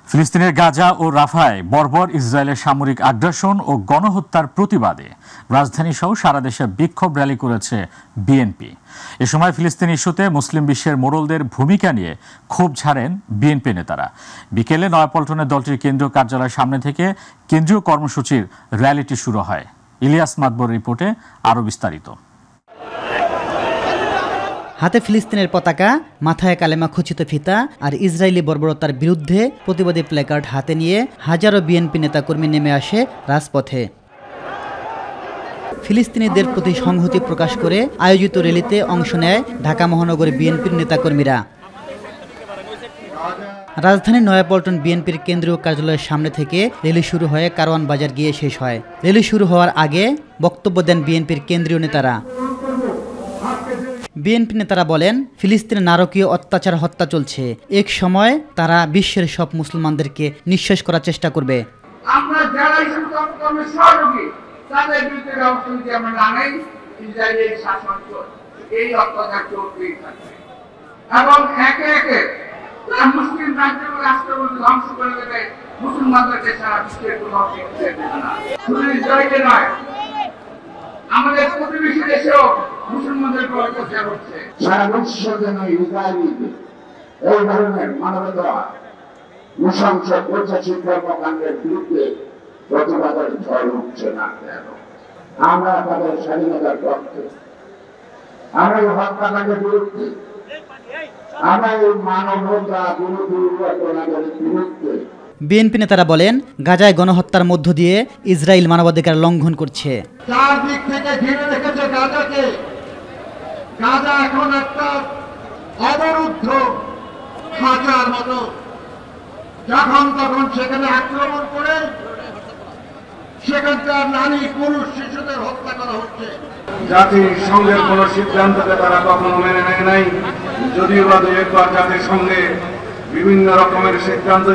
ফিলিস্তিনের গাজা ও রাফায় বর্বর ইসরায়েলের সামরিক আগ্রাসন ও গণহত্যার প্রতিবাদে রাজধানী সহ সারা দেশে বিক্ষোভ র্যালি করেছে বিএনপি। এ সময় ফিলিস্তিন ইস্যুতে মুসলিম বিশ্বের মোড়লদের ভূমিকা নিয়ে ক্ষোভ ঝাড়েন বিএনপি নেতারা। বিকেলে নয়াপল্টনে দলটির কেন্দ্রীয় কার্যালয়ের সামনে থেকে কেন্দ্রীয় কর্মসূচির র্যালিটি শুরু হয়। ইলিয়াস মাদবর রিপোর্টে আরও বিস্তারিত। হাতে ফিলিস্তিনের পতাকা, মাথায় কালেমা খচিত ফিতা আর ইসরায়েলি বর্বরতার বিরুদ্ধে প্রতিবাদী প্ল্যাকার্ড হাতে নিয়ে হাজারো বিএনপি নেতাকর্মী নেমে আসে রাজপথে। ফিলিস্তিনিদের প্রতি সংহতি প্রকাশ করে আয়োজিত র্যালিতে অংশ নেয় ঢাকা মহানগর বিএনপির নেতাকর্মীরা। রাজধানীর নয়াপল্টন বিএনপির কেন্দ্রীয় কার্যালয়ের সামনে থেকে র্যালি শুরু হয়ে কারওয়ান বাজার গিয়ে শেষ হয়। র্যালি শুরু হওয়ার আগে বক্তব্য দেন বিএনপির কেন্দ্রীয় নেতারা। বিএনপি নেতারা বলেন, ফিলিস্তিনে নারকীয় অত্যাচার হত্যা চলছে। এক সময় তারা বিশ্বের সব মুসলমানদেরকে নিঃশেষ করার চেষ্টা করবে। আমরা যারা সহযোগী তাদের বিরুদ্ধে ব্যবস্থা নিতে আমরা জানাই ইসরায়েলের শাসন এই অত্যাচার চলতেই থাকবে এবং একে একে মুসলিম রাষ্ট্রগুলো রাষ্ট্রগুলো ধ্বংস করে দেবে মুসলমানদেরকে সারা বিশ্বের কোনো শুধু ইসরায়েলে নয়, আমাদের প্রতিবেশী দেশেও মুসলমানদের উপর অত্যাচার হচ্ছে। সারা বিশ্ব যেন ইসরায়েলিদের এই ধরনের মানবতা নৃশংস ঐতিহাসিক কর্মকাণ্ডের বিরুদ্ধে প্রতিবাদের ঝড় উঠছে না কেন? আমরা তাদের স্বাধীনতার পক্ষে, আমরা এই হত্যাকাণ্ডের বিরুদ্ধে, আমরা এই মানবতা বিরোধী ঘটনাদের বিরুদ্ধে। বিএনপি নেতারা বলেন, গাজায় গণহত্যার মধ্য দিয়ে ইসরায়েল মানবাধিকার লঙ্ঘন করছে। চারদিক থেকে ঘিরে রেখেছে গাজাকে। গাজা এখন একটা অবরুদ্ধ খাঁচার মতো, যখন তখন সেখানে আক্রমণ করে সেখানকার নারী পুরুষ শিশুদের হত্যা করা হচ্ছে। জাতিসংঘের কোন সিদ্ধান্তকে তারা কখনো মেনে নেয় নাই, যদিও বা একবার জাতিসংঘে বিভিন্ন রকমের সিদ্ধান্ত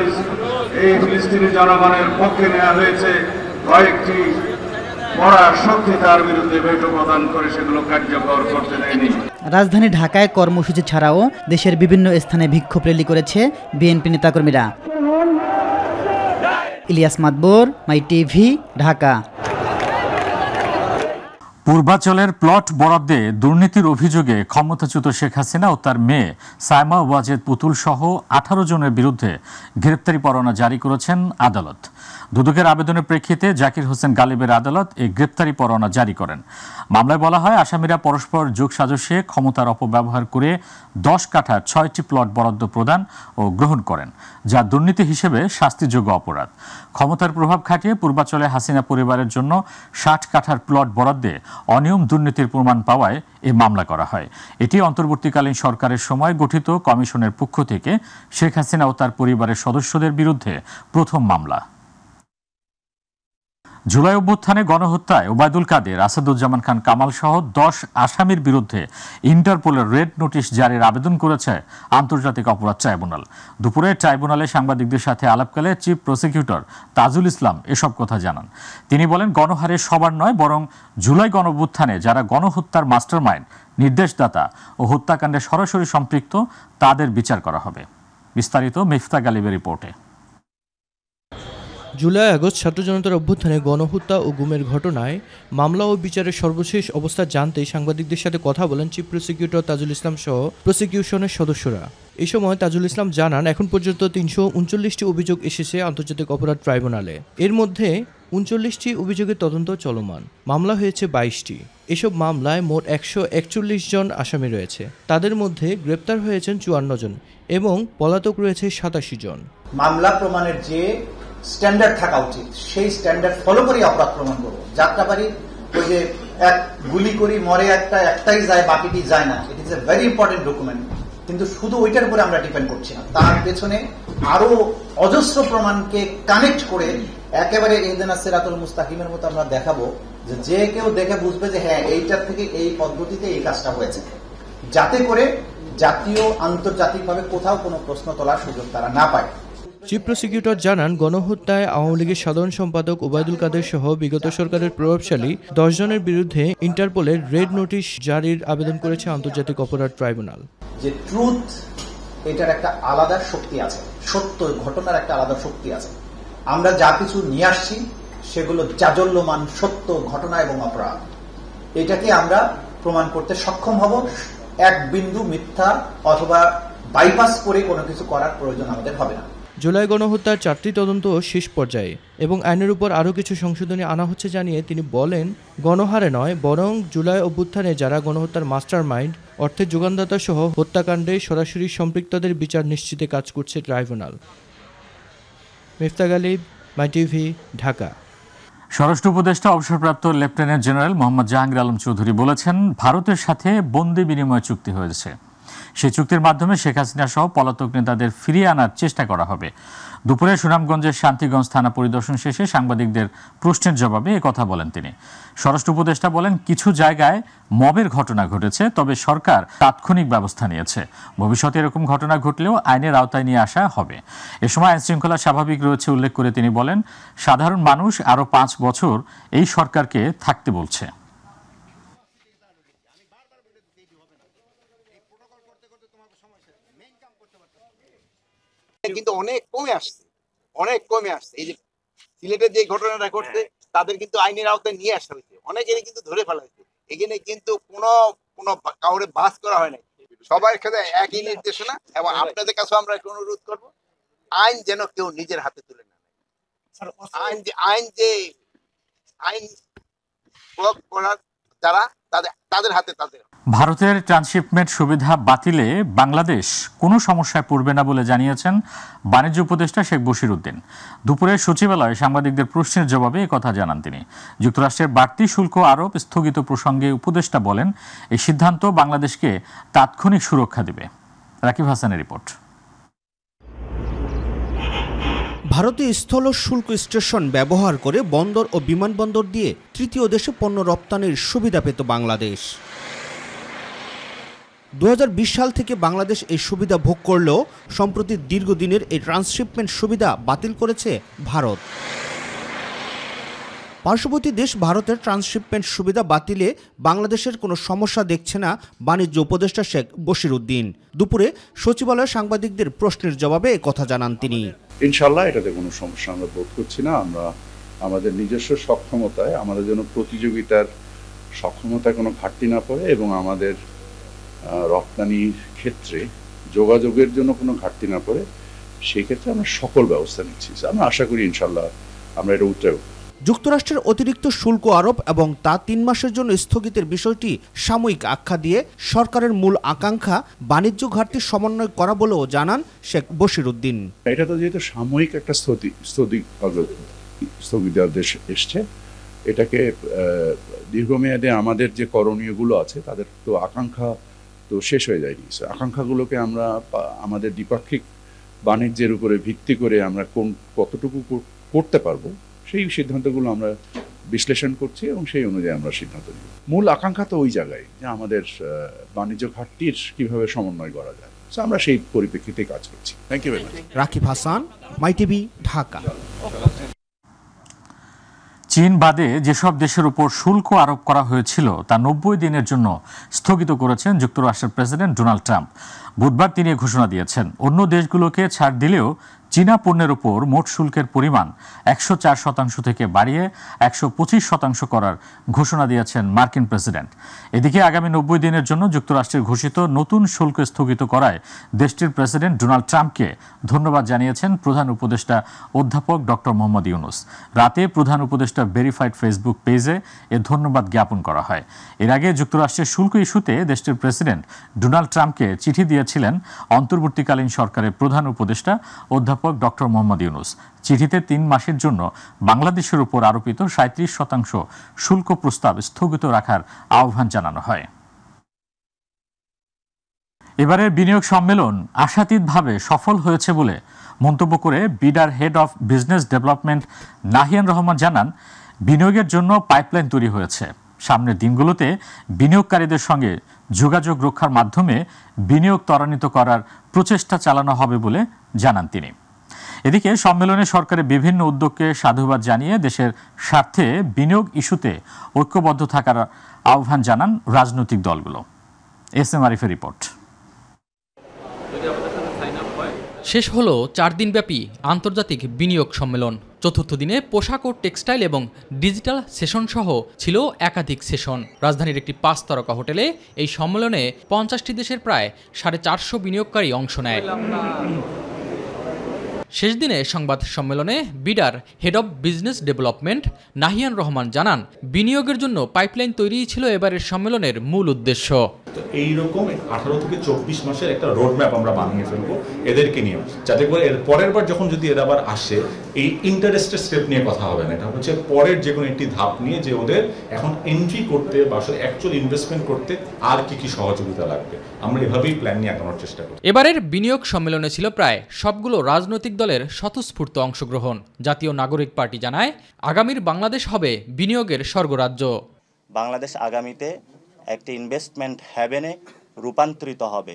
এই ফিলিস্তিনি জনগণের পক্ষে নেওয়া হয়েছে। কয়েকটি বড় শক্তি তার বিরুদ্ধে ভেটো প্রদান করে সেগুলো কার্যকর করতে দেয়নি। রাজধানী ঢাকায় কর্মসূচি ছাড়াও দেশের বিভিন্ন স্থানে বিক্ষোভ র্যালি করেছে বিএনপি নেতাকর্মীরা। ইলিয়াস মাদবর, মাই টিভি, ঢাকা। পূর্বাঞ্চলের প্লট বরাদ্দে দুর্নীতির অভিযোগে ক্ষমতাচ্যুত শেখ হাসিনা ও তার মেয়ে সায়মা ওয়াজেদ পুতুল সহ 18 জনের বিরুদ্ধে গ্রেপ্তারি পরোয়ানা জারি করেছেন আদালত। দুদকের আবেদনের প্রেক্ষিতে জাকির হোসেন গালিবের আদালত এই গ্রেপ্তারি পরোয়ানা জারি করেন। মামলায় বলা হয়, আসামিরা পরস্পর যোগসাজশে ক্ষমতার অপব্যবহার করে 10 কাঠা 6টি প্লট বরাদ্দ প্রদান ও গ্রহণ করেন, যা দুর্নীতি হিসেবে শাস্তিযোগ্য অপরাধ। ক্ষমতার প্রভাব খাটিয়ে পূর্বাঞ্চলে হাসিনা পরিবারের জন্য 60 কাঠার প্লট বরাদ্দে অনিয়ম দুর্নীতির প্রমাণ পাওয়ায় এই মামলা করা হয়। এটি অন্তর্বর্তীকালীন সরকারের সময় গঠিত কমিশনের পক্ষ থেকে শেখ হাসিনা ও তার পরিবারের সদস্যদের বিরুদ্ধে প্রথম মামলা। জুলাই অভ্যুত্থানে গণহত্যায় ওবায়দুল কাদের, আসাদুজ্জামান খান কামাল সহ 10 আসামির বিরুদ্ধে ইন্টারপোলের রেড নোটিশ জারির আবেদন করেছে আন্তর্জাতিক অপরাধ ট্রাইব্যুনাল। দুপুরে ট্রাইব্যুনালে সাংবাদিকদের সাথে আলাপকালে চিফ প্রসিকিউটর তাজুল ইসলাম এসব কথা জানান। তিনি বলেন, গণহারে সবার নয়, বরং জুলাই গণঅভ্যুত্থানে যারা গণহত্যার মাস্টারমাইন্ড, নির্দেশদাতা ও হত্যাকাণ্ডে সরাসরি সম্পৃক্ত তাদের বিচার করা হবে। বিস্তারিত মিফতা গালিবের রিপোর্টে। জুলাই আগস্ট ছাত্র জনতার অভ্যুত্থানে গণহত্যা ও গুমের ঘটনায় মামলা ও বিচারের সর্বশেষ অবস্থা জানতে সাংবাদিকদের সাথে কথা বলেন চিফ প্রসিকিউটর তাজুল ইসলাম সহ প্রসিকিউশনের সদস্যরা। এই সময় তাজুল ইসলাম জানান, এখন পর্যন্ত 339টি অভিযোগ এসেছে আন্তর্জাতিক অপরাধ ট্রাইব্যুনালে। এর মধ্যে 39টি অভিযোগের তদন্ত চলমান। মামলা হয়েছে 22টি। এসব মামলায় মোট 141 জন আসামি রয়েছে। তাদের মধ্যে গ্রেপ্তার হয়েছেন 54 জন এবং পলাতক রয়েছে 87 জন। মামলা প্রমাণের যে স্ট্যান্ডার্ড থাকা উচিত, সেই স্ট্যান্ডার্ড ফলো করে অপরাধ প্রমাণ করবো। যাত্রাবাড়ি ওই যে এক গুলি করি মরে একটাই যায়, বাকিটি যায় না, it is a very important document. কিন্তু শুধু ওইটার উপরে আমরা ডিপেন্ড করছি না, তার পেছনে আরো অজস্র প্রমাণকে কানেক্ট করে একেবারে ইহদিনাস সিরাতুল মুস্তাকিমের মতো আমরা দেখাবো, যে কেউ দেখে বুঝবে যে হ্যাঁ, এইটার থেকে এই পদ্ধতিতে এই কাজটা হয়েছে, যাতে করে জাতীয় আন্তর্জাতিকভাবে কোথাও কোনো প্রশ্ন তোলার সুযোগ তারা না পায়। চিফ প্রসিকিউটর জানান, গণহত্যায় আওয়ামী লীগের সাধারণ সম্পাদক ওবায়দুল কাদের সহ বিগত সরকারের প্রভাবশালী 10 জনের বিরুদ্ধে ইন্টারপোলের রেড নোটিশ জারির আবেদন করেছে আন্তর্জাতিক অপরাধ ট্রাইব্যুনাল। যে ট্রুথ, এটার একটা আলাদা শক্তি আছে। সত্য ঘটনার একটা আলাদা শক্তি আছে। আমরা যা কিছু নিয়ে আসছি সেগুলো জাজল্যমান সত্য ঘটনা এবং অপরাধ, এটাকে আমরা প্রমাণ করতে সক্ষম হব। এক বিন্দু মিথ্যা অথবা বাইপাস করে কোনো কিছু করার প্রয়োজন আমাদের হবে না। জুলাই গণহত্যার 4টি তদন্ত শেষ পর্যায়ে এবং আইনের উপর আরও কিছু সংশোধনী আনা হচ্ছে জানিয়ে তিনি বলেন, গণহারে নয় বরং জুলাই অভ্যুত্থানে যারা গণহত্যার মাস্টার মাইন্ড, অর্থের যোগানদাতা সহ হত্যাকাণ্ডে সরাসরি সম্পৃক্তদের বিচার নিশ্চিতে কাজ করছে ট্রাইব্যুনাল। মিফতা গালিব, মাই টিভি, ঢাকা। স্বরাষ্ট্র উপদেষ্টা অবসরপ্রাপ্ত লেফটেন্যান্ট জেনারেল মোহাম্মদ জাহাঙ্গীর আলম চৌধুরী বলেছেন, ভারতের সাথে বন্দি বিনিময় চুক্তি হয়েছে। সেই চুক্তির মাধ্যমে শেখ হাসিনা সহ পলাতক নেতাদের ফিরিয়ে আনার চেষ্টা করা হবে। দুপুরে সুনামগঞ্জের শান্তিগঞ্জ থানা পরিদর্শন শেষে সাংবাদিকদের প্রশ্নের জবাবে একথা বলেন তিনি। স্বরাষ্ট্র উপদেষ্টা বলেন, কিছু জায়গায় মবের ঘটনা ঘটেছে, তবে সরকার তাৎক্ষণিক ব্যবস্থা নিয়েছে। ভবিষ্যতে এরকম ঘটনা ঘটলেও আইনের আওতায় নিয়ে আসা হবে। এ সময় আইনশৃঙ্খলা স্বাভাবিক রয়েছে উল্লেখ করে তিনি বলেন, সাধারণ মানুষ আরও 5 বছর এই সরকারকে থাকতে বলছে। কিন্তু অনেক কমে আসছে। এই যে সিলেটের যে ঘটনাটা ঘটছে তাদের কিন্তু আইনের আওতায় নিয়ে আসা হয়েছে, অনেকেরই কিন্তু ধরে ফেলা হয়েছে। এখানে কিন্তু কোনো কাউরে বাস করা হয় নাই, সবার সাথে একই নির্দেশনা। এবং আপনাদের কাছে আমরা একটা অনুরোধ করবো, আইন যেন কেউ নিজের হাতে তুলে না নেয়। আইন প্রয়োগ করার যারা তাদের হাতে ভারতের ট্রান্সশিপমেন্ট সুবিধা বাতিলে বাংলাদেশ কোনো সমস্যায় পড়বে না বলে জানিয়েছেন বাণিজ্য উপদেষ্টা শেখ বশিরউদ্দিন। দুপুরে সচিবালয়ে সাংবাদিকদের প্রশ্নের জবাবে একথা জানান তিনি। যুক্তরাষ্ট্রের বাড়তি শুল্ক আরোপ স্থগিত প্রসঙ্গে উপদেষ্টা বলেন, এই সিদ্ধান্ত বাংলাদেশকে তাৎক্ষণিক সুরক্ষা দেবে। রাকিব হাসানের রিপোর্ট। ভারতীয় স্থল শুল্ক স্টেশন ব্যবহার করে বন্দর ও বিমানবন্দর দিয়ে তৃতীয় দেশে পণ্য রপ্তানির সুবিধা পেত বাংলাদেশ। 2020 সাল থেকে বাংলাদেশ এই সুবিধা ভোগ করলেও সম্প্রতি দীর্ঘদিনের এই ট্রান্সশিপমেন্ট সুবিধা বাতিল করেছে ভারত। পার্শ্ববর্তী দেশ ভারতের ট্রান্সশিপমেন্ট সুবিধা বাতিলে বাংলাদেশের কোনো সমস্যা দেখছে না বাণিজ্য উপদেষ্টা শেখ বশিরউদ্দিন। দুপুরে সচিবালয়ে সাংবাদিকদের প্রশ্নের জবাবে একথা জানান তিনি। ইনশাল্লাহ এটাতে কোনো সমস্যা আমরা বোধ করছি না। আমরা আমাদের নিজস্ব সক্ষমতায়, আমাদের জন্য প্রতিযোগিতার সক্ষমতায় কোনো ঘাটতি না পড়ে এবং আমাদের রপ্তানির ক্ষেত্রে যোগাযোগের জন্য কোনো ঘাটতি না পড়ে, সেই ক্ষেত্রে আমরা সকল ব্যবস্থা নিচ্ছি। আমরা আশা করি ইনশাল্লাহ আমরা এটা উত্তর। যুক্তরাষ্ট্রের অতিরিক্ত শুল্ক আরোপ এবং তা 3 মাসের জন্য স্থগিতের বিষয়টি সাময়িক আখ্যা দিয়ে সরকারের মূল আকাঙ্ক্ষা বাণিজ্য ঘাটতি সমন্বয় করা বলেও জানান শেখ বশিরউদ্দিন। এটা তো যেহেতু সাময়িক একটা স্থগিতাদেশ এসছে, এটাকে দীর্ঘমেয়াদে আমাদের যে করণীয়গুলো আছে তাদের তো আকাঙ্ক্ষা তো শেষ হয়ে যায়নি। আকাঙ্ক্ষাগুলোকে আমরা আমাদের দ্বিপাক্ষিক বাণিজ্যের উপরে ভিত্তি করে আমরা কতটুকু করতে পারবো সেই সিদ্ধান্তগুলো আমরা বিশ্লেষণ করছি এবং সেই অনুযায়ী আমরা সিদ্ধান্ত নিই। মূল আকাঙ্ক্ষা তো ওই জায়গায় যে আমাদের বাণিজ্য ঘাটতির কিভাবে সমন্বয় করা যায়, আমরা সেই পরিপ্রেক্ষিতে কাজ করছি। Thank you very much. Rakib Hasan, my TV, Dhaka. চীন বাদে যেসব দেশের উপর শুল্ক আরোপ করা হয়েছিল তা 90 দিনের জন্য স্থগিত করেছেন যুক্তরাষ্ট্রের প্রেসিডেন্ট ডোনাল্ড ট্রাম্প। বুধবার তিনি ঘোষণা দিয়েছেন, অন্য দেশগুলোকে ছাড় দিলেও চীনা পণ্যের উপর মোট শুল্কের পরিমাণ 104% থেকে বাড়িয়ে 125% করার ঘোষণা দিয়েছেন মার্কিন প্রেসিডেন্ট। এদিকে আগামী 90 দিনের জন্য যুক্তরাষ্ট্রের ঘোষিত নতুন শুল্ক স্থগিত করায় দেশটির প্রেসিডেন্ট ডোনাল্ড ট্রাম্পকে ধন্যবাদ জানিয়েছেন প্রধান উপদেষ্টা অধ্যাপক ডক্টর মোহাম্মদ ইউনূস। রাতে প্রধান উপদেষ্টা ভেরিফাইড ফেসবুক পেজে এ ধন্যবাদ জ্ঞাপন করা হয়। এর আগে যুক্তরাষ্ট্রের শুল্ক ইস্যুতে দেশটির প্রেসিডেন্ট ডোনাল্ড ট্রাম্পকে চিঠি দিয়েছিলেন অন্তর্বর্তীকালীন সরকারের প্রধান উপদেষ্টা অধ্যাপক ডক্টর মোহাম্মদ ইউনূস। চিঠিতে 3 মাসের জন্য বাংলাদেশের উপর আরোপিত 37% শুল্ক প্রস্তাব স্থগিত রাখার আহ্বান জানানো হয়। এবারের বিনিয়োগ সম্মেলন আশাতীতভাবে সফল হয়েছে বলে মন্তব্য করে বিডার head of business development Nahiyan Rahman জানান, বিনিয়োগের জন্য পাইপলাইন তৈরি হয়েছে। সামনের দিনগুলোতে বিনিয়োগকারীদের সঙ্গে যোগাযোগ রক্ষার মাধ্যমে বিনিয়োগ ত্বরান্বিত করার প্রচেষ্টা চালানো হবে বলে জানান তিনি। এদিকে সম্মেলনে সরকারের বিভিন্ন উদ্যোগকে সাধুবাদ জানিয়ে দেশের স্বার্থে বিনিয়োগ ইস্যুতে ঐক্যবদ্ধ থাকার আহ্বান জানান রাজনৈতিক দলগুলো। এস এম আরিফের রিপোর্ট। শেষ হলো 4 দিনব্যাপী আন্তর্জাতিক বিনিয়োগ সম্মেলন। চতুর্থ দিনে পোশাক ও টেক্সটাইল এবং ডিজিটাল সেশন সহ ছিল একাধিক সেশন। রাজধানীর একটি 5 তারকা হোটেলে এই সম্মেলনে 50টি দেশের প্রায় 450 বিনিয়োগকারী অংশ নেয়। শেষ দিনে সংবাদ সম্মেলনে বিডার head of business development Nahiyan Rahman জানান, বিনিয়োগের জন্য পাইপলাইন তৈরিই ছিল এবারের সম্মেলনের মূল উদ্দেশ্য। এইরকম 18 থেকে 24 মাসের একটা রোডম্যাপ আমরা বানিয়ে ফেলবো এদেরকে নিয়ে, যাতে করে এর পরের বার যখন যদি এরা আবার আসে এই ইন্টারেস্টের স্টেপ নিয়ে কথা হবে না, এটা হচ্ছে পরের যে কোনো একটি ধাপ নিয়ে যে ওদের এখন এন্ট্রি করতে বা আসলে অ্যাকচুয়াল ইনভেস্টমেন্ট করতে আর কি সহযোগিতা লাগবে, আমরা এভাবেই প্ল্যান নিয়ে আগানোর চেষ্টা করি। এবারের বিনিয়োগ সম্মেলনে ছিল প্রায় সবগুলো রাজনৈতিক দলের স্বতঃস্ফূর্ত অংশগ্রহণ। জাতীয় নাগরিক পার্টি জানায়, আগামীর বাংলাদেশ হবে বিনিয়োগের স্বর্গরাজ্য। বাংলাদেশ আগামীতে একটি ইনভেস্টমেন্ট হ্যাভেনে রূপান্তরিত হবে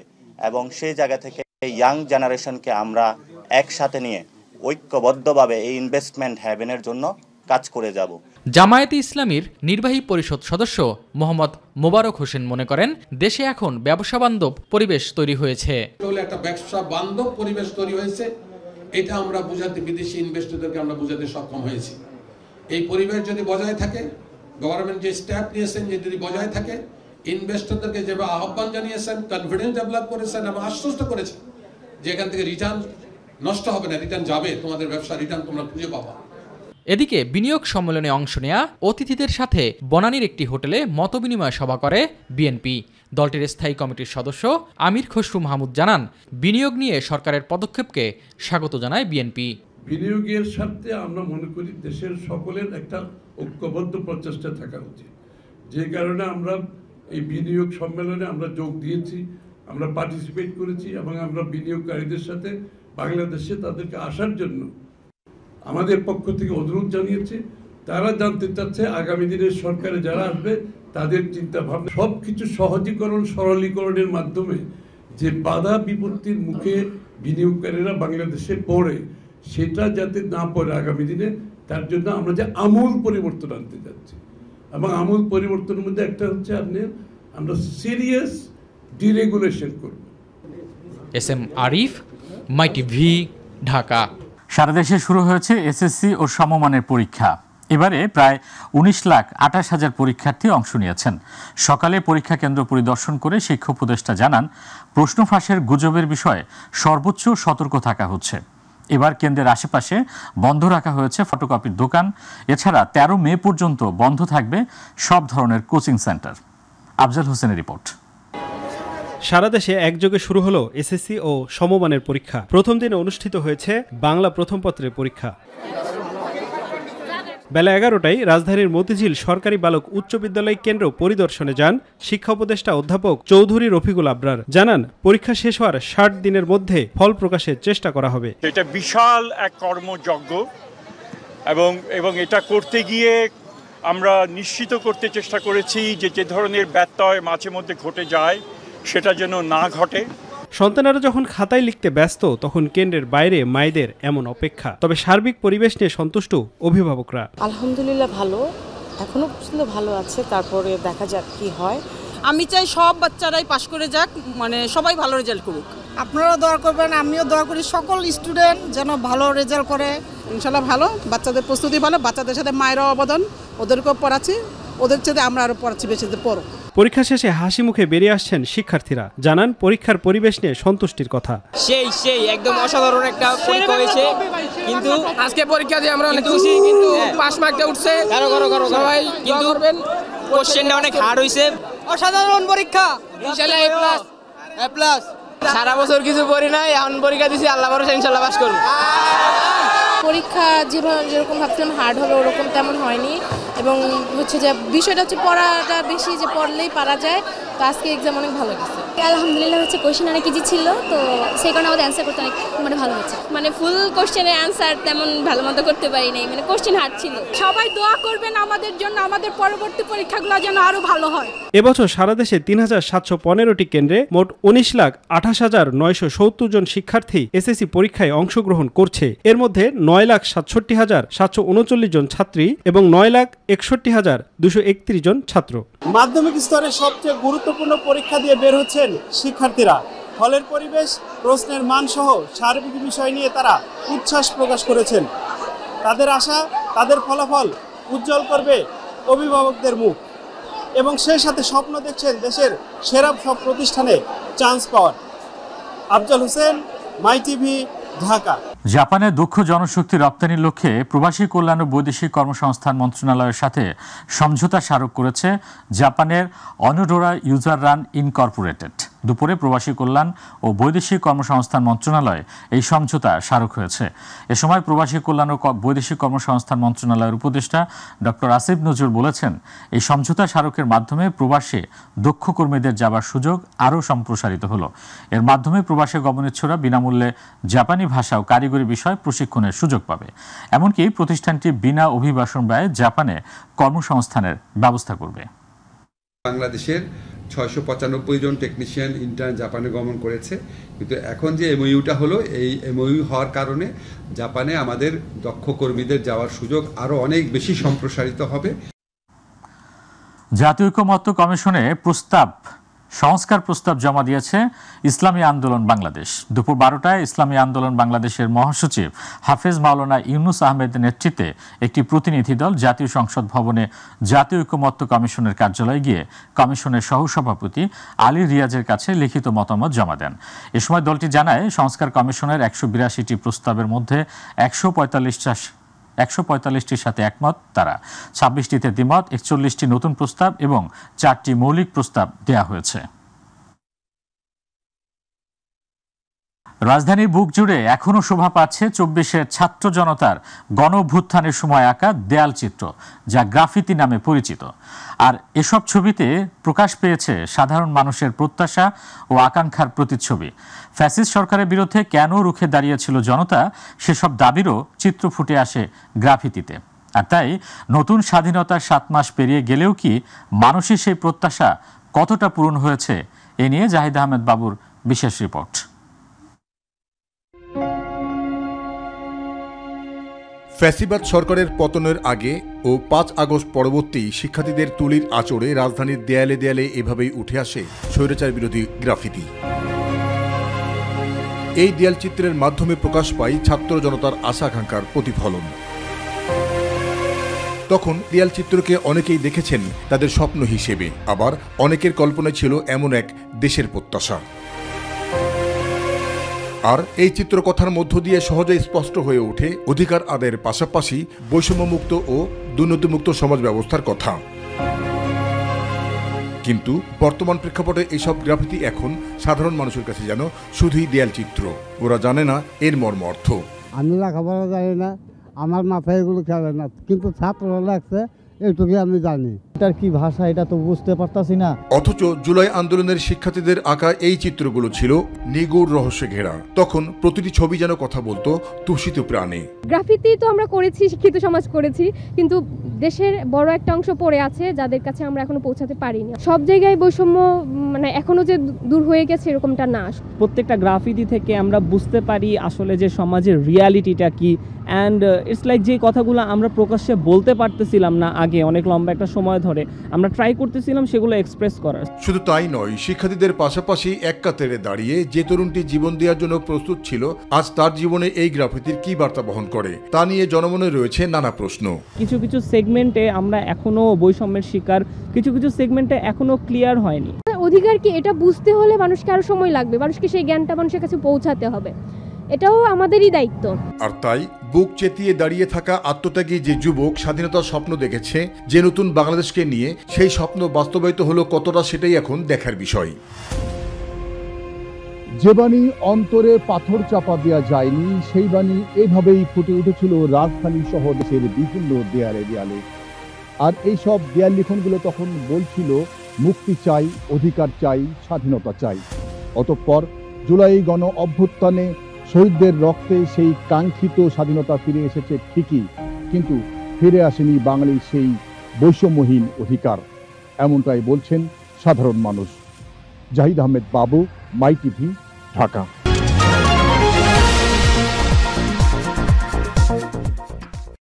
এবং সেই জায়গা থেকে ইয়াং জেনারেশনকে আমরা একসাথে নিয়ে ঐক্যবদ্ধভাবে এই ইনভেস্টমেন্ট হ্যাভেনের জন্য কাজ করে যাব। জামায়াতে ইসলামীর নির্বাহী পরিষদ সদস্য মোহাম্মদ মোবারক হোসেন মনে করেন, দেশে এখন ব্যবসা বান্ধব পরিবেশ তৈরি হয়েছে। একটা ব্যবসা বান্ধব পরিবেশ তৈরি হয়েছে, এটা আমরা বুঝাতে, বিদেশি ইনভেস্টরদেরকে আমরা বুঝাতে সক্ষম হয়েছি। এই পরিবেশ যদি বজায় থাকে, গভর্নমেন্ট যে স্টেপ নিয়েছেন যে যদি বজায় থাকে, ইনভেস্টরদেরকে যেভাবে আহ্বান জানিয়েছেন, কনফিডেন্স ডেভেলপ করেছেন এবং আশ্বস্ত করেছেন যে এখান থেকে রিটার্ন নষ্ট হবে না, রিটার্ন যাবে, তোমাদের ব্যবসা রিটার্ন তোমরা খুঁজে পাবা। এদিকে বিনিয়োগ সম্মেলনে অংশ নেয়া অতিথিদের সাথে বনানীর একটি হোটেলে মতবিনিময় সভা করে বিএনপি। দলটির স্থায়ী কমিটির সদস্য আমির খসরু মাহমুদ জানান, বিনিয়োগ নিয়ে সরকারের পদক্ষেপকে স্বাগত জানায় বিএনপি। বিনিয়োগের স্বার্থে আমরা মনে করি দেশের সকলের একটা ঐক্যবদ্ধ প্রচেষ্টা থাকা উচিত, যে কারণে আমরা এই বিনিয়োগ সম্মেলনে আমরা যোগ দিয়েছি, আমরা পার্টিসিপেট করেছি এবং আমরা বিনিয়োগকারীদের সাথে বাংলাদেশে তাদেরকে আসার জন্য আমাদের পক্ষ থেকে অনুরোধ জানিয়েছি। তারা জানতে চাচ্ছে আগামী দিনের সরকারে যারা আসবে তাদের চিন্তা ভাবনা, সবকিছু সহজীকরণ সরলীকরণের মাধ্যমে যে বাধা বিপত্তির মুখে বিনিয়োগকারীরা বাংলাদেশে পড়ে সেটা যাতে না পড়ে আগামী দিনে, তার জন্য আমরা যে আমূল পরিবর্তন আনতে যাচ্ছি। এবং আমূল পরিবর্তনের মধ্যে একটা হচ্ছে আমরা সিরিয়াস ডিরেগুলেশন করব। SM আরিফ, মাই টিভি, ঢাকা। সারা দেশে শুরু হয়েছে এসএসসি ও সমমানের পরীক্ষা। এবারে প্রায় 19,28,000 পরীক্ষার্থী অংশ নিয়েছেন। সকালে পরীক্ষা কেন্দ্র পরিদর্শন করে শিক্ষা উপদেষ্টা জানান, প্রশ্ন ফাঁসের গুজবের বিষয়ে সর্বোচ্চ সতর্ক থাকা হচ্ছে। এবার কেন্দ্রের আশেপাশে বন্ধ রাখা হয়েছে ফটোকপির দোকান। এছাড়া 13 মে পর্যন্ত বন্ধ থাকবে সব ধরনের কোচিং সেন্টার। আফজাল হোসেনের রিপোর্ট। সারা দেশে একযোগে শুরু হলো এসএসসি ও সমমানের পরীক্ষা। প্রথম দিনে অনুষ্ঠিত হয়েছে বাংলা প্রথম পত্রের পরীক্ষা। বেলা 11টায় রাজধানীর মতিঝিল সরকারি বালক উচ্চ বিদ্যালয় কেন্দ্র পরিদর্শনে যান শিক্ষা উপদেষ্টা অধ্যাপক চৌধুরী রফিকুল আবরার। জানান, পরীক্ষা শেষ হওয়ার 60 দিনের মধ্যে ফল প্রকাশের চেষ্টা করা হবে। এটা বিশাল এক কর্মযজ্ঞ এবং এটা করতে গিয়ে আমরা নিশ্চিত করতে চেষ্টা করেছি যে ধরনের ব্যত্যয় মাঝে মধ্যে ঘটে যায় সেটা যেন না ঘটে। সন্তানেরা যখন খাতায় লিখতে ব্যস্ত তখন কেন্দ্রের বাইরে মায়েদের এমন অপেক্ষা। তবে সার্বিক পরিবেশ নিয়ে সন্তুষ্ট অভিভাবকরা। আলহামদুলিল্লাহ ভালো, এখনো পর্যন্ত ভালো আছে, তারপরে দেখা যাক কি হয়। আমি চাই সব বাচ্চারাই পাশ করে যাক, মানে সবাই ভালো রেজাল্ট করুক। আপনারা দোয়া করবেন, আমিও দোয়া করি সকল স্টুডেন্ট যেন ভালো রেজাল্ট করে। ইনশাল্লাহ ভালো, বাচ্চাদের প্রস্তুতি ভালো, বাচ্চাদের সাথে মায়েরও অবদান, ওদেরকেও পড়াচ্ছি, ওদের সাথে আমরা আরও পড়াচ্ছি, বেশি পড়ো। পরীক্ষা শেষে হাসি মুখে বেরিয়ে আসছেন শিক্ষার্থীরা। জানান, পরীক্ষার পরিবেশ নিয়ে সন্তুষ্টির কথা। সেই একদম অসাধারণ একটা পরীক্ষা হয়েছে, কিন্তু আজকে পরীক্ষা দিয়ে আমরা অনেক খুশি, কিন্তু পাস মার্কটা উঠছে সবাই, কিন্তু কোশ্চেনটা অনেক হার্ড হয়েছে। অসাধারণ পরীক্ষা, ইনশাআল্লাহ এ প্লাস। সারা বছর কিছু পড়ি নাই, এখন পরীক্ষা দিছি, আল্লাহ ভরসা ইনশাআল্লাহ পাস করব। পরীক্ষা যেরকম ভাবছিলাম হার্ড হবে ওরকম তেমন হয়নি, এবং হচ্ছে যে বিষয়টা হচ্ছে পড়াটা বেশি, যে পড়লেই পারা যায়। তো আজকে এক্সাম অনেক ভালো গেছে আলহামদুলিল্লাহ। হচ্ছে কোশ্চেন অনেক ইজি ছিল, তো সেই কারণে আমাদের অ্যান্সার করতে অনেক ভালো হচ্ছে। মানে ফুল কোশ্চেনের অ্যান্সার তেমন ভালো মতো করতে পারি নাই, মানে কোশ্চেন হার্ড ছিল। সবাই দোয়া করবেন আমাদের জন্য, আমাদের পরবর্তী পরীক্ষাগুলো যেন আরো ভালো হয়। এবছর সারা দেশে 3,715টি কেন্দ্রে মোট 19,28,970 জন শিক্ষার্থী এসএসসি পরীক্ষায় অংশগ্রহণ করছে। এর মধ্যে 9,67,739 জন ছাত্রী এবং 9,61,231 জন ছাত্র। মাধ্যমিক স্তরে সবচেয়ে গুরুত্বপূর্ণ পরীক্ষা দিয়ে বের হচ্ছেন শিক্ষার্থীরা। হলের পরিবেশ, প্রশ্নের মান সহ সার্বিক বিষয় নিয়ে তারা উচ্ছ্বাস প্রকাশ করেছেন। তাদের আশা, তাদের ফলাফল উজ্জ্বল করবে অভিভাবকদের মুখ এবং সেই সাথে স্বপ্ন দেখছেন দেশের সেরা সব প্রতিষ্ঠানে চান্স পাওয়ার। আফজাল হোসেন, মাই টিভি, ঢাকা। জাপানে দক্ষ জনশক্তি রপ্তানির লক্ষ্যে প্রবাসী কল্যাণ ও বৈদেশিক কর্মসংস্থান মন্ত্রণালয়ের সাথে সমঝোতা স্মারক করেছে জাপানের অনোডোরা ইউজার রান ইনকর্পোরেটেড। দুপুরে প্রবাসী কল্যাণ ও বৈদেশিক কর্মসংস্থান মন্ত্রণালয় এই সমঝোতা স্মারক হয়েছে। এ সময় প্রবাসী কল্যাণ ও বৈদেশিক কর্মসংস্থান মন্ত্রণালয়ের উপদেষ্টা ডক্টর আসিফ নজরুল বলেছেন, এই সমঝোতা স্মারকের মাধ্যমে প্রবাসে দক্ষ কর্মীদের যাবার সুযোগ আরও সম্প্রসারিত হলো। এর মাধ্যমে প্রবাসে গমনেচ্ছুরা বিনামূল্যে জাপানি ভাষা ও কারিগরি বিষয় প্রশিক্ষণের সুযোগ পাবে। এমনকি প্রতিষ্ঠানটি বিনা অভিবাসন ব্যয়ে জাপানে কর্মসংস্থানের ব্যবস্থা করবে। বাংলাদেশের 695 জন টেকনিশিয়ান ইন্টার্ন জাপানে গমন করেছে, কিন্তু এখন যে এমওইউটা হলো, এই এমওইউ হওয়ার কারণে জাপানে আমাদের দক্ষ কর্মীদের যাওয়ার সুযোগ আরও অনেক বেশি সম্প্রসারিত হবে। জাতীয় ঐকমত্য কমিশনে সংস্কার প্রস্তাব জমা দিয়েছে ইসলামী আন্দোলন বাংলাদেশ। দুপুর 12টায় ইসলামী আন্দোলন বাংলাদেশের মহাসচিব হাফেজ মাওলানা ইউনুস আহমেদের নেতৃত্বে একটি প্রতিনিধি দল জাতীয় সংসদ ভবনে জাতীয় ঐকমত্য কমিশনের কার্যালয়ে গিয়ে কমিশনের সহসভাপতি আলী রিয়াজের কাছে লিখিত মতামত জমা দেন। এ সময় দলটি জানায়, সংস্কার কমিশনের 182টি প্রস্তাবের মধ্যে 145টির সাথে একমত তারা, 26টিতে দ্বিমত, 41টি নতুন প্রস্তাব এবং 4টি মৌলিক প্রস্তাব দেয়া হয়েছে। রাজধানীর বুক জুড়ে এখনও শোভা পাচ্ছে 24-এর ছাত্র জনতার গণ অভ্যুত্থানের সময় আঁকা দেয়াল চিত্র, যা গ্রাফিতি নামে পরিচিত। আর এসব ছবিতে প্রকাশ পেয়েছে সাধারণ মানুষের প্রত্যাশা ও আকাঙ্ক্ষার প্রতিচ্ছবি। ফ্যাসিস্ট সরকারের বিরুদ্ধে কেন রুখে দাঁড়িয়েছিল জনতা, সেসব দাবিরও চিত্র ফুটে আসে গ্রাফিতিতে। আর তাই নতুন স্বাধীনতার 7 মাস পেরিয়ে গেলেও কি মানুষের সেই প্রত্যাশা কতটা পূরণ হয়েছে, এ নিয়ে জাহিদ আহমেদ বাবুর বিশেষ রিপোর্ট। ফ্যাসিবাদ সরকারের পতনের আগে ও 5 আগস্ট পরবর্তী শিক্ষার্থীদের তুলির আঁচড়ে রাজধানীর দেয়ালে দেয়ালে এভাবেই উঠে আসে স্বৈরাচার বিরোধী গ্রাফিতি। এই দেয়াল চিত্রের মাধ্যমে প্রকাশ পায় ছাত্র জনতার আশা আকাঙ্ক্ষার প্রতিফলন। তখন দেয়াল চিত্রকে অনেকেই দেখেছেন তাদের স্বপ্ন হিসেবে, আবার অনেকের কল্পনায় ছিল এমন এক দেশের প্রত্যাশা। আর এই চিত্রকথার মধ্য দিয়ে সহজেই স্পষ্ট হয়ে ওঠে অধিকার আদায়ের পাশাপাশি বৈষম্যমুক্ত ও দুর্নীতিমুক্ত সমাজ ব্যবস্থার কথা। কিন্তু বর্তমান প্রেক্ষাপটে এইসব গ্রাফিতি এখন সাধারণ মানুষের কাছে যেন শুধুই দেয়াল চিত্র, ওরা জানে না এর মর্ম অর্থ। আমি লেখাপড়া জানি না, আমার মাথায় এগুলো খেলে না, কিন্তু ছাত্ররা লাগছে এটুকু আমি জানি। এটার কি ভাষা এটা তো বুঝতে পারতাছি না। অথচ জুলাই আন্দোলনের শিক্ষার্থীদের আঁকা এই চিত্রগুলো ছিল নিগূঢ় রহস্যে ঘেরা। তখন প্রতিটি ছবি যেন কথা বলতো তুষিত প্রাণে। গ্রাফিতি তো আমরা করেছি, শিক্ষিত সমাজ করেছি, কিন্তু দেশের বড় একটা অংশ পড়ে আছে যাদের কাছে আমরা এখনো পৌঁছাতে পারিনি। সব জায়গায় বৈষম্য মানে এখনো যে দূর হয়ে গেছে এরকমটা না। প্রত্যেকটা গ্রাফিতি থেকে আমরা বুঝতে পারি আসলে যে সমাজের রিয়ালিটিটা কি। অ্যান্ড ইটস লাইক যে কথাগুলো আমরা প্রকাশ্যে বলতে পারতেছিলাম না আগে অনেক লম্বা একটা সময় ধরে, আমরা ট্রাই করতেছিলাম সেগুলো এক্সপ্রেস করার। শুধু তাই নয়, শিক্ষার্থীদের পাশাপাশি এক কাতারে দাঁড়িয়ে যে তরুণটি জীবন দেওয়ার জন্য প্রস্তুত ছিল, আজ তার জীবনে এই গ্রাফিতির কি বার্তা বহন করে তা নিয়ে জনমনে রয়েছে নানা প্রশ্ন। কিছু কিছু সেগমেন্টে আমরা এখনো বৈষম্যের শিকার, কিছু কিছু সেগমেন্টে এখনো ক্লিয়ার হয়নি। অধিকার কি এটা বুঝতে হলে মানুষকে আরো সময় লাগবে, মানুষকে সেই জ্ঞানটা মানুষের কাছে পৌঁছাতে হবে, এটাও আমাদেরই দায়িত্ব। আর তাই বুক চেতিয়ে দাঁড়িয়ে থাকা আত্মত্যাগী যে যুবক স্বাধীনতার স্বপ্ন দেখেছে যে নতুন বাংলাদেশকে নিয়ে, সেই স্বপ্ন বাস্তবায়িত হলো কতটা সেটাই এখন দেখার বিষয়। যে বাণী অন্তরে পাথর চাপা দেওয়া যায়নি, সেই বাণী এভাবেই ফুটে উঠেছিল রাজধানী সহ দেশের বিভিন্ন দেয়ালে দেয়ালে। আর এইসব দেয়াল লিখনগুলো তখন বলছিল মুক্তি চাই, অধিকার চাই, স্বাধীনতা চাই। অতঃপর জুলাই গণ অভ্যুত্থানে শহীদদের রক্তে সেই কাঙ্ক্ষিত স্বাধীনতা ফিরে এসেছে ঠিকই, কিন্তু ফিরে আসেনি বাঙালির সেই বৈষম্যহীন অধিকার, এমনটাই বলছেন সাধারণ মানুষ। জাহিদ আহমেদ বাবু, মাই টিভি, ঢাকা।